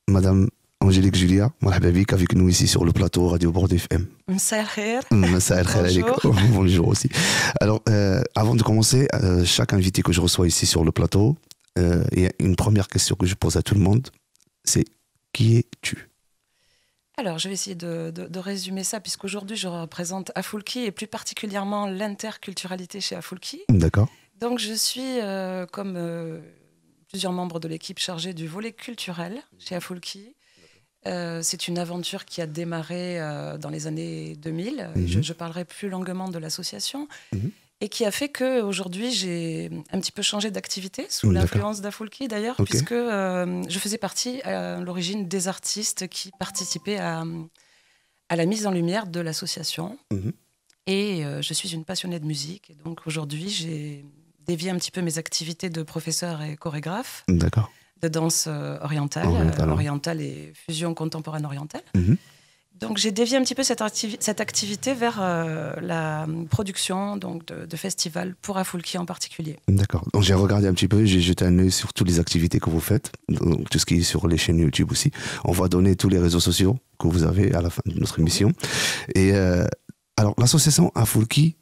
Madame Angélique Julia, marhaba bik avec nous ici sur le plateau Radio Bord FM. Msa el khair. Massa el khair alayk. Bonjour. Bonjour aussi. Alors, avant de commencer, chaque invité que je reçois ici sur le plateau, il y a une première question que je pose à tout le monde, c'est qui es-tu? Alors, je vais essayer de résumer ça, puisqu'aujourd'hui, je représente Afulki et plus particulièrement l'interculturalité chez Afulki. D'accord. Donc, je suis, comme plusieurs membres de l'équipe, chargée du volet culturel chez Afulki. C'est une aventure qui a démarré dans les années 2000. Je parlerai plus longuement de l'association. Et qui a fait qu'aujourd'hui, j'ai un petit peu changé d'activité, sous l'influence d'Afulki d'ailleurs, puisque je faisais partie à l'origine des artistes qui participaient à la mise en lumière de l'association. Et je suis une passionnée de musique. Et donc aujourd'hui, j'ai dévié un petit peu mes activités de professeur et chorégraphe, de danse orientale et fusion contemporaine orientale. Donc j'ai dévié un petit peu cette activité vers la production donc, de festivals pour Afulki en particulier. D'accord. Donc j'ai regardé un petit peu, j'ai jeté un œil sur toutes les activités que vous faites, donc, tout ce qui est sur les chaînes YouTube aussi. On va donner tous les réseaux sociaux que vous avez à la fin de notre émission. Et alors l'association Afulki,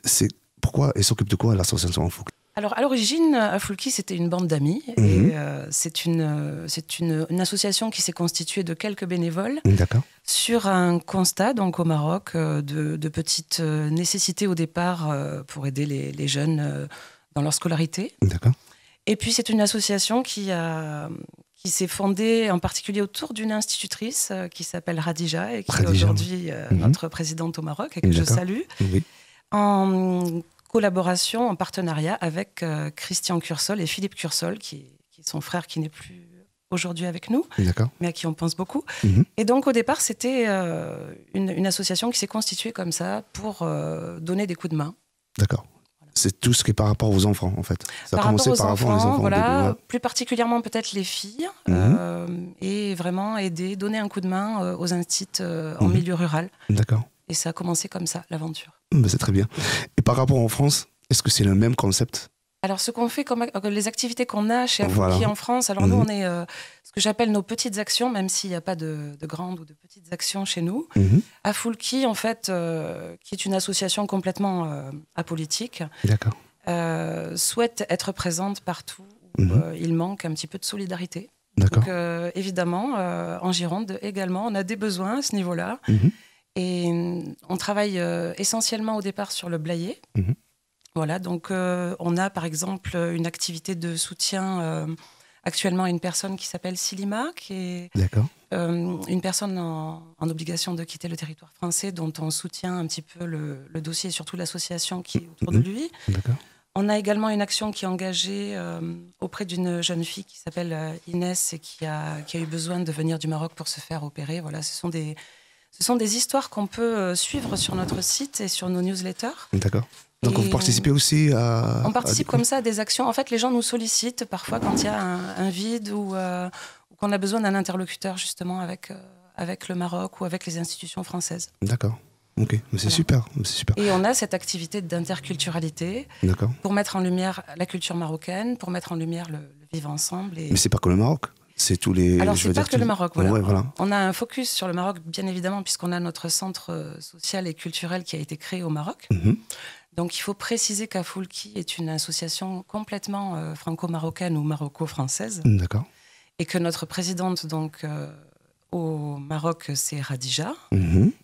c'est pourquoi elle s'occupe de quoi l'association Afulki? Alors, à l'origine, Afulki, c'était une bande d'amis. Et c'est une association qui s'est constituée de quelques bénévoles sur un constat, donc au Maroc, de petites nécessités au départ pour aider les jeunes dans leur scolarité. Et puis, c'est une association qui s'est fondée en particulier autour d'une institutrice qui s'appelle Radija et qui est aujourd'hui notre présidente au Maroc et que je salue. En collaboration, en partenariat avec Christian Cursol et Philippe Cursol, qui est son frère qui n'est plus aujourd'hui avec nous, mais à qui on pense beaucoup. Et donc au départ, c'était une association qui s'est constituée comme ça pour donner des coups de main. D'accord. Voilà. C'est tout ce qui est par rapport aux enfants, en fait. Ça a commencé par rapport aux enfants. Voilà, plus particulièrement peut-être les filles, et vraiment aider, donner un coup de main aux instituts en milieu rural. D'accord. Et ça a commencé comme ça, l'aventure. C'est très bien. Et par rapport en France, est-ce que c'est le même concept? Alors, ce qu'on fait, les activités qu'on a chez Afulki en France, alors nous, on est ce que j'appelle nos petites actions, même s'il n'y a pas de grandes ou de petites actions chez nous. Afulki, en fait, qui est une association complètement apolitique, souhaite être présente partout où il manque un petit peu de solidarité. Donc, évidemment, en Gironde également, on a des besoins à ce niveau-là. Et on travaille essentiellement au départ sur le Blayais. Voilà, donc on a par exemple une activité de soutien actuellement à une personne qui s'appelle Silima, qui est une personne en obligation de quitter le territoire français, dont on soutient un petit peu le dossier et surtout l'association qui est autour de lui. On a également une action qui est engagée auprès d'une jeune fille qui s'appelle Inès et qui a eu besoin de venir du Maroc pour se faire opérer. Voilà, ce sont des histoires qu'on peut suivre sur notre site et sur nos newsletters. Donc vous participez aussi à... On participe comme ça à des actions. En fait, les gens nous sollicitent parfois quand il y a un vide ou qu'on a besoin d'un interlocuteur justement avec le Maroc ou avec les institutions françaises. D'accord. Ok, mais c'est super. Et on a cette activité d'interculturalité pour mettre en lumière la culture marocaine, pour mettre en lumière le vivre ensemble. Mais c'est pas que le Maroc. C'est tous les... Alors, c'est pas que le Maroc, voilà. On a un focus sur le Maroc, bien évidemment, puisqu'on a notre centre social et culturel qui a été créé au Maroc. Donc, il faut préciser qu'Afulki est une association complètement franco-marocaine ou maroco-française. Et que notre présidente, donc, au Maroc, c'est Radija.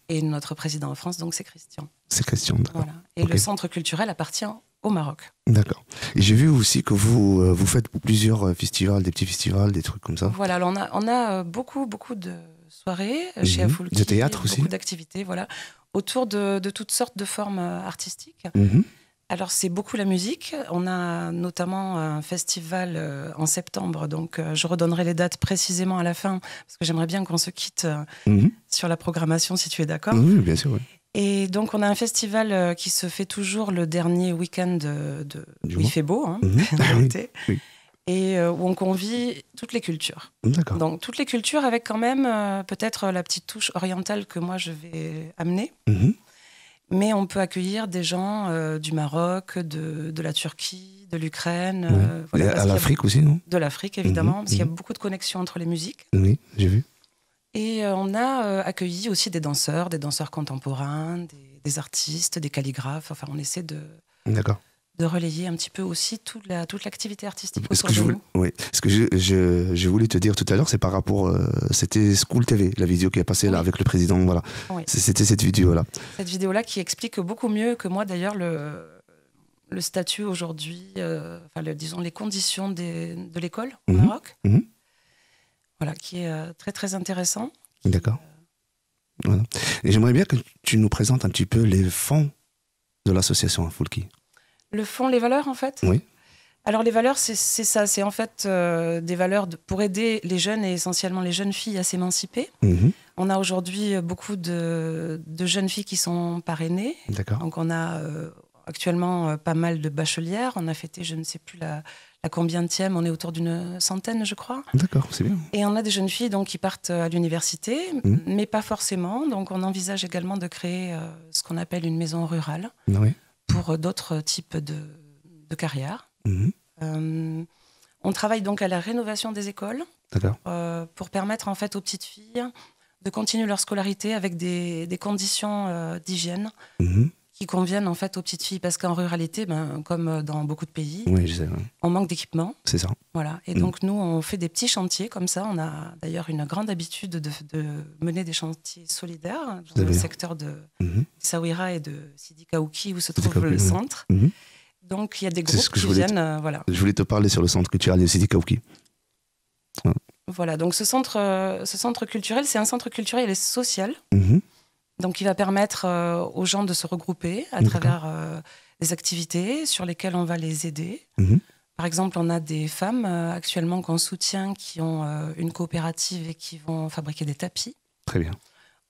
Et notre président en France, donc, c'est Christian. C'est Christian, d'accord. Voilà. Et le centre culturel appartient au Maroc. D'accord. Et j'ai vu aussi que vous faites plusieurs festivals, des petits festivals, des trucs comme ça. Voilà, alors on a beaucoup de soirées chez Afulki. De théâtre aussi. Beaucoup d'activités, voilà, autour de toutes sortes de formes artistiques. Alors c'est beaucoup la musique. On a notamment un festival en septembre, donc je redonnerai les dates précisément à la fin, parce que j'aimerais bien qu'on se quitte sur la programmation, si tu es d'accord. Oui, bien sûr, oui. Et donc, on a un festival qui se fait toujours le dernier week-end où il fait beau, en réalité, et où on convie toutes les cultures. Donc, toutes les cultures avec quand même peut-être la petite touche orientale que moi, je vais amener. Mais on peut accueillir des gens du Maroc, de la Turquie, de l'Ukraine. À l'Afrique aussi, non? De l'Afrique, évidemment, parce qu'il y a beaucoup de connexions entre les musiques. Oui, j'ai vu. Et on a accueilli aussi des danseurs contemporains, des artistes, des calligraphes. Enfin, on essaie de relayer un petit peu aussi toute l'activité artistique autour de nous. Oui. Ce que je voulais te dire tout à l'heure, c'est par rapport... c'était School TV, la vidéo qui est passée là avec le président. Voilà. Oui. C'était cette vidéo-là. Cette vidéo-là qui explique beaucoup mieux que moi, d'ailleurs, le statut aujourd'hui, disons les conditions de l'école au Maroc. Voilà, qui est très, très intéressant. D'accord. Voilà. Et j'aimerais bien que tu nous présentes un petit peu les fonds de l'association Afoulki. Le fond, les valeurs, en fait? Oui. Alors, les valeurs, c'est ça. C'est en fait des valeurs pour aider les jeunes et essentiellement les jeunes filles à s'émanciper. On a aujourd'hui beaucoup de jeunes filles qui sont parrainées. D'accord. Donc, on a actuellement pas mal de bachelières. On a fêté, je ne sais plus la combienième, on est autour d'une centaine, je crois. D'accord, c'est bien. Et on a des jeunes filles donc, qui partent à l'université, mais pas forcément. Donc, on envisage également de créer ce qu'on appelle une maison rurale. Oui. Pour d'autres types de carrières. On travaille donc à la rénovation des écoles pour permettre en fait aux petites filles de continuer leur scolarité avec des conditions d'hygiène qui conviennent en fait aux petites filles, parce qu'en ruralité, comme dans beaucoup de pays, on manque d'équipement. C'est ça. Voilà. Et donc nous, on fait des petits chantiers comme ça. On a d'ailleurs une grande habitude de mener des chantiers solidaires dans le secteur de Saouira et de Sidi Kaouki, où se trouve le centre. Donc il y a des groupes qui viennent. Je voulais te parler sur le centre culturel de Sidi Kaouki. Voilà. Donc ce centre culturel, c'est un centre culturel et social. Donc, il va permettre aux gens de se regrouper à travers des activités sur lesquelles on va les aider. Par exemple, on a des femmes actuellement qu'on soutient qui ont une coopérative et qui vont fabriquer des tapis. Très bien.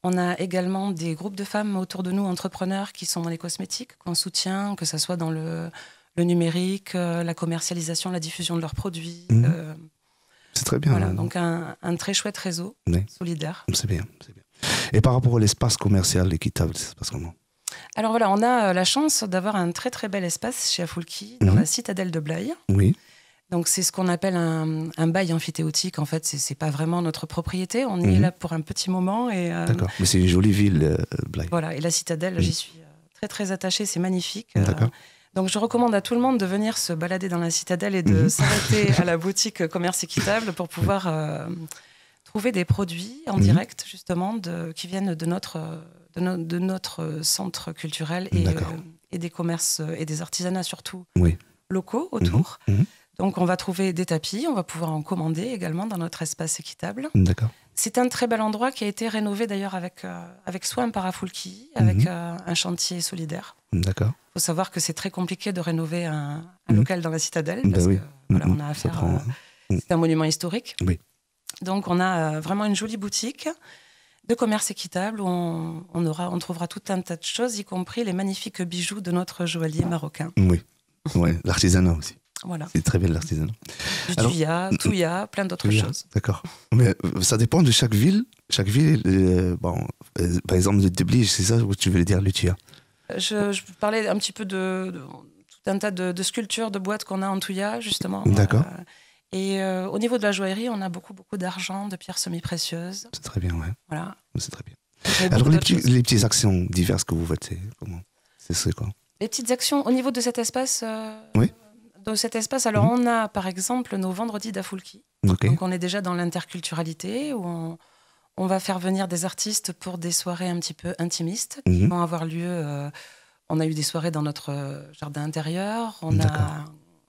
On a également des groupes de femmes autour de nous, entrepreneurs, qui sont dans les cosmétiques, qu'on soutient, que ce soit dans le numérique, la commercialisation, la diffusion de leurs produits. C'est très bien. Voilà, donc un très chouette réseau solidaire. C'est bien, c'est bien. Et par rapport à l'espace commercial équitable, ça se passe comment? Alors voilà, on a la chance d'avoir un très très bel espace chez Afoulki, dans la citadelle de Blaye. Oui. Donc c'est ce qu'on appelle un bail amphithéotique. En fait, c'est pas vraiment notre propriété. On y est là pour un petit moment. D'accord, mais c'est une jolie ville, Blaye. Voilà, et la citadelle, j'y suis très très attachée, c'est magnifique. D'accord. Donc je recommande à tout le monde de venir se balader dans la citadelle et de s'arrêter à la boutique Commerce Équitable pour pouvoir trouver des produits en direct, justement, qui viennent de notre centre culturel et des commerces et des artisanats surtout locaux autour. Donc on va trouver des tapis, on va pouvoir en commander également dans notre espace équitable. D'accord. C'est un très bel endroit qui a été rénové d'ailleurs avec soin par Afoulki, avec un chantier solidaire. D'accord. Il faut savoir que c'est très compliqué de rénover un local dans la citadelle parce que on a affaire c'est un monument historique. Oui. Donc on a vraiment une jolie boutique de commerce équitable où on trouvera tout un tas de choses, y compris les magnifiques bijoux de notre joaillier marocain. Oui, l'artisanat aussi. Voilà. C'est très bien l'artisanat. Du tuya, touya, plein d'autres choses. D'accord. Mais ça dépend de chaque ville. Chaque ville, par exemple, de Blige, c'est ça où tu veux dire, le tuya? Je parlais un petit peu de tout un tas de sculptures, de boîtes qu'on a en touya, justement. D'accord. Et au niveau de la joaillerie, on a beaucoup d'argent, de pierres semi-précieuses. C'est très bien, ouais. Voilà. C'est très bien. Alors, les petites actions diverses que vous faites, comment? C'est quoi? Les petites actions au niveau de cet espace Oui. Dans cet espace, alors on a par exemple nos vendredis d'Afoulki. Okay. Donc on est déjà dans l'interculturalité où on va faire venir des artistes pour des soirées un petit peu intimistes qui vont avoir lieu. On a eu des soirées dans notre jardin intérieur.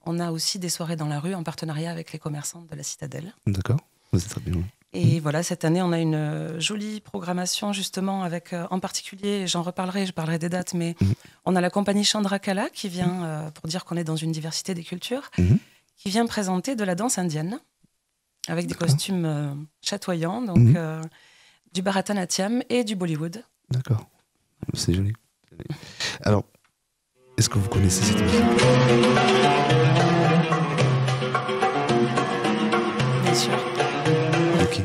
On a aussi des soirées dans la rue en partenariat avec les commerçants de la citadelle. D'accord, c'est très bien. Et voilà, cette année, on a une jolie programmation justement avec, en particulier, je parlerai des dates, mais on a la compagnie Chandrakala qui vient, pour dire qu'on est dans une diversité des cultures, qui vient présenter de la danse indienne avec des costumes chatoyants, donc du Bharatanatyam et du Bollywood. D'accord, c'est joli. Alors, est-ce que vous connaissez cette musique? Bien sûr. Ok.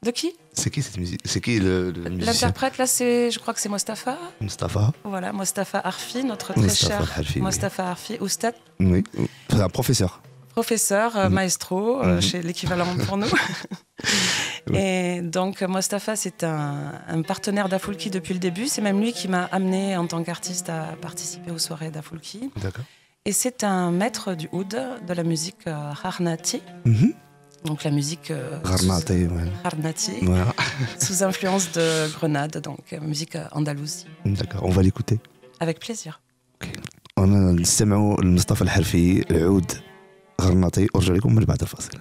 De qui? C'est qui cette musique? C'est qui le musicien? L'interprète, là, je crois que c'est Mostafa. Mostafa. Voilà, Mostafa Harfi, notre très cher Mostafa Harfi, oustad. Oui, c'est un professeur. Professeur, maestro, chez l'équivalent pour nous. Et donc, Mostafa, c'est un partenaire d'Afulki depuis le début. C'est même lui qui m'a amené en tant qu'artiste à participer aux soirées d'Afulki. D'accord. Et c'est un maître du oud, de la musique Harnati. Donc la musique Harnati, voilà. Sous influence de Grenade, donc musique andalouse. D'accord, on va l'écouter. Avec plaisir. On نستمعوا لمصطفى الحرفي العود غرناطي ورجع لكم من بعد الفاصل.